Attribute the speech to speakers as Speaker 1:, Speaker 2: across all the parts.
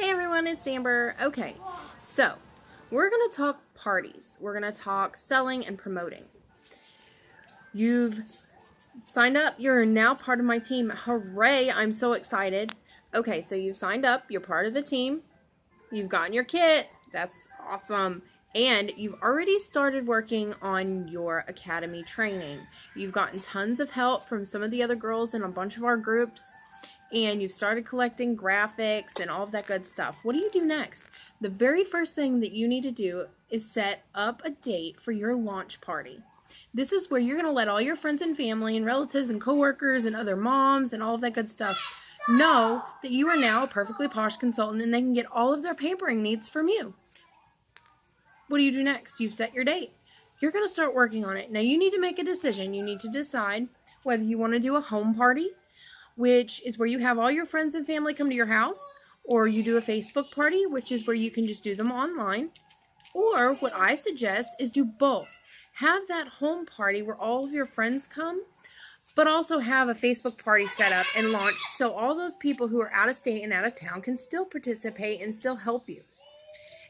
Speaker 1: Hey everyone, it's Amber. Okay, so we're going to talk parties. We're going to talk selling and promoting. You've signed up. You're now part of my team. Hooray, I'm so excited. Okay, so you've signed up. You're part of the team. You've gotten your kit. That's awesome. And you've already started working on your academy training. You've gotten tons of help from some of the other girls in a bunch of our groups. And you've started collecting graphics and all of that good stuff. What do you do next? The very first thing that you need to do is set up a date for your launch party. This is where you're going to let all your friends and family and relatives and coworkers and other moms and all of that good stuff know that you are now a Perfectly Posh consultant and they can get all of their pampering needs from you. What do you do next? You've set your date. You're going to start working on it. Now you need to make a decision. You need to decide whether you want to do a home party, which is where you have all your friends and family come to your house, or you do a Facebook party, which is where you can just do them online. Or what I suggest is do both. Have that home party where all of your friends come, but also have a Facebook party set up and launched so all those people who are out of state and out of town can still participate and still help you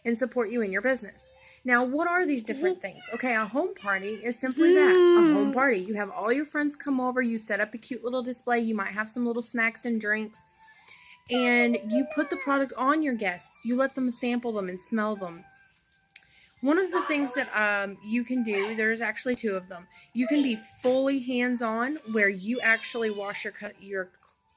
Speaker 1: and support you in your business. Now, what are these different things? Okay, a home party is simply that, a home party. You have all your friends come over, you set up a cute little display, you might have some little snacks and drinks, and you put the product on your guests. You let them sample them and smell them. One of the things that you can do, there's actually two of them. You can be fully hands-on, where you actually wash your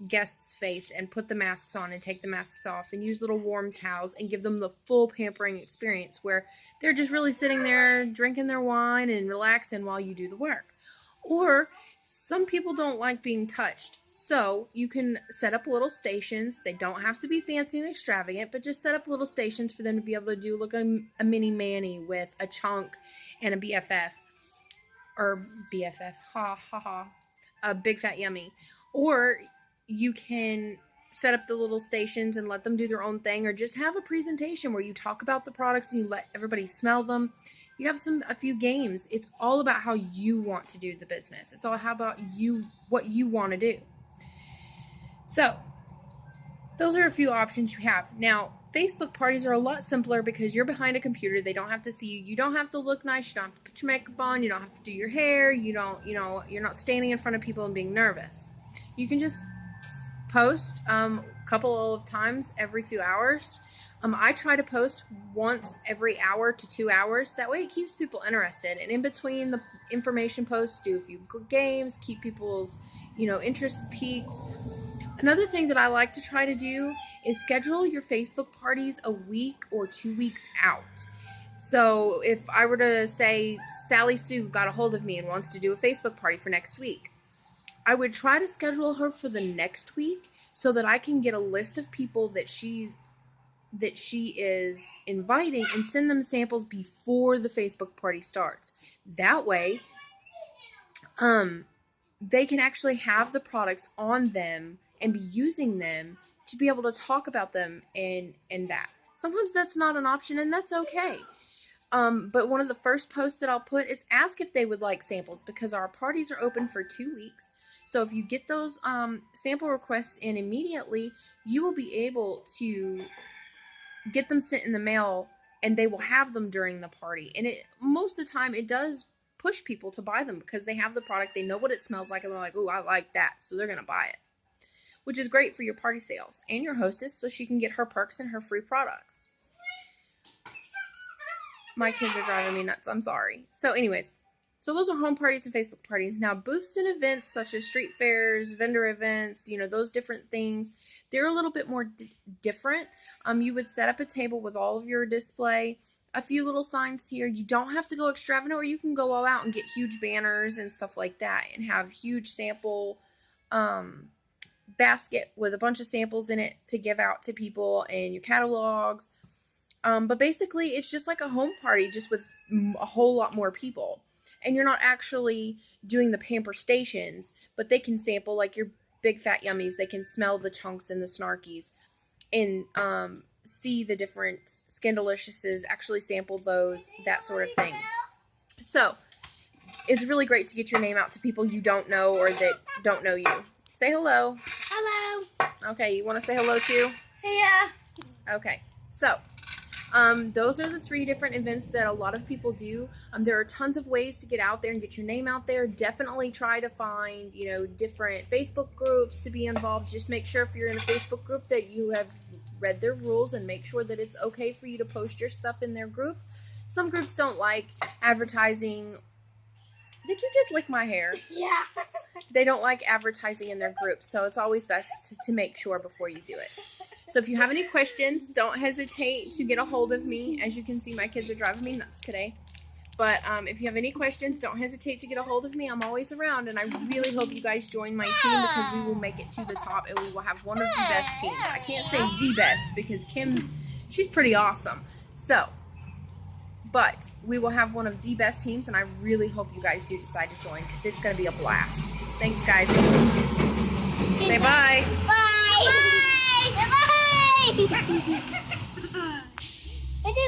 Speaker 1: guest's face and put the masks on and take the masks off and use little warm towels and give them the full pampering experience where they're just really sitting there drinking their wine and relaxing while you do the work. Or some people don't like being touched, so you can set up little stations. They don't have to be fancy and extravagant, but just set up little stations for them to be able to do like a mini Manny with a chunk and a BFF, or BFF, ha ha ha, a big fat yummy. Or you can set up the little stations and let them do their own thing, or just have a presentation where you talk about the products and you let everybody smell them. You have a few games. It's all about how you want to do the business. It's all how about you, what you want to do. So those are a few options you have. Now, Facebook parties are a lot simpler because you're behind a computer. They don't have to see you. You don't have to look nice. You don't have to put your makeup on. You don't have to do your hair. You're not standing in front of people and being nervous. You can just post a couple of times every few hours. I try to post once every hour to 2 hours. That way it keeps people interested. And in between the information posts, do a few games, keep people's, interest peaked. Another thing that I like to try to do is schedule your Facebook parties a week or 2 weeks out. So if I were to say Sally Sue got a hold of me and wants to do a Facebook party for next week, I would try to schedule her for the next week so that I can get a list of people that she is inviting and send them samples before the Facebook party starts. That way, they can actually have the products on them and be using them to be able to talk about them and that. Sometimes that's not an option, and that's okay. But one of the first posts that I'll put is ask if they would like samples, because our parties are open for 2 weeks. So if you get those sample requests in immediately, you will be able to get them sent in the mail, and they will have them during the party. And most of the time it does push people to buy them because they have the product, they know what it smells like, and they're like, "Oh, I like that," so they're going to buy it. Which is great for your party sales and your hostess, so she can get her perks and her free products. My kids are driving me nuts. I'm sorry. So anyways, so those are home parties and Facebook parties. Now, booths and events such as street fairs, vendor events, those different things, they're a little bit more different. You would set up a table with all of your display, a few little signs here. You don't have to go extravagant, or you can go all out and get huge banners and stuff like that and have huge sample basket with a bunch of samples in it to give out to people, and your catalogs. But basically, it's just like a home party, just with a whole lot more people. And you're not actually doing the pamper stations, but they can sample like your big fat yummies. They can smell the chunks and the snarkies and see the different Skindaliciouses, actually sample those, that sort of thing. So it's really great to get your name out to people you don't know or that don't know you. Say hello.
Speaker 2: Hello.
Speaker 1: Okay, you want to say hello too?
Speaker 2: Yeah.
Speaker 1: Okay, so those are the 3 different events that a lot of people do. There are tons of ways to get out there and get your name out there. Definitely try to find, different Facebook groups to be involved. Just make sure if you're in a Facebook group that you have read their rules and make sure that it's okay for you to post your stuff in their group. Some groups don't like advertising. Did you just lick my hair?
Speaker 2: Yeah.
Speaker 1: They don't like advertising in their groups, so it's always best to make sure before you do it. So if you have any questions, don't hesitate to get a hold of me. As you can see, my kids are driving me nuts today. But if you have any questions, don't hesitate to get a hold of me. I'm always around, and I really hope you guys join my team because we will make it to the top, and we will have one of the best teams. I can't say the best because she's pretty awesome. But we will have one of the best teams, and I really hope you guys do decide to join because it's going to be a blast. Thanks, guys. Say bye.
Speaker 2: Bye. Bye. Bye.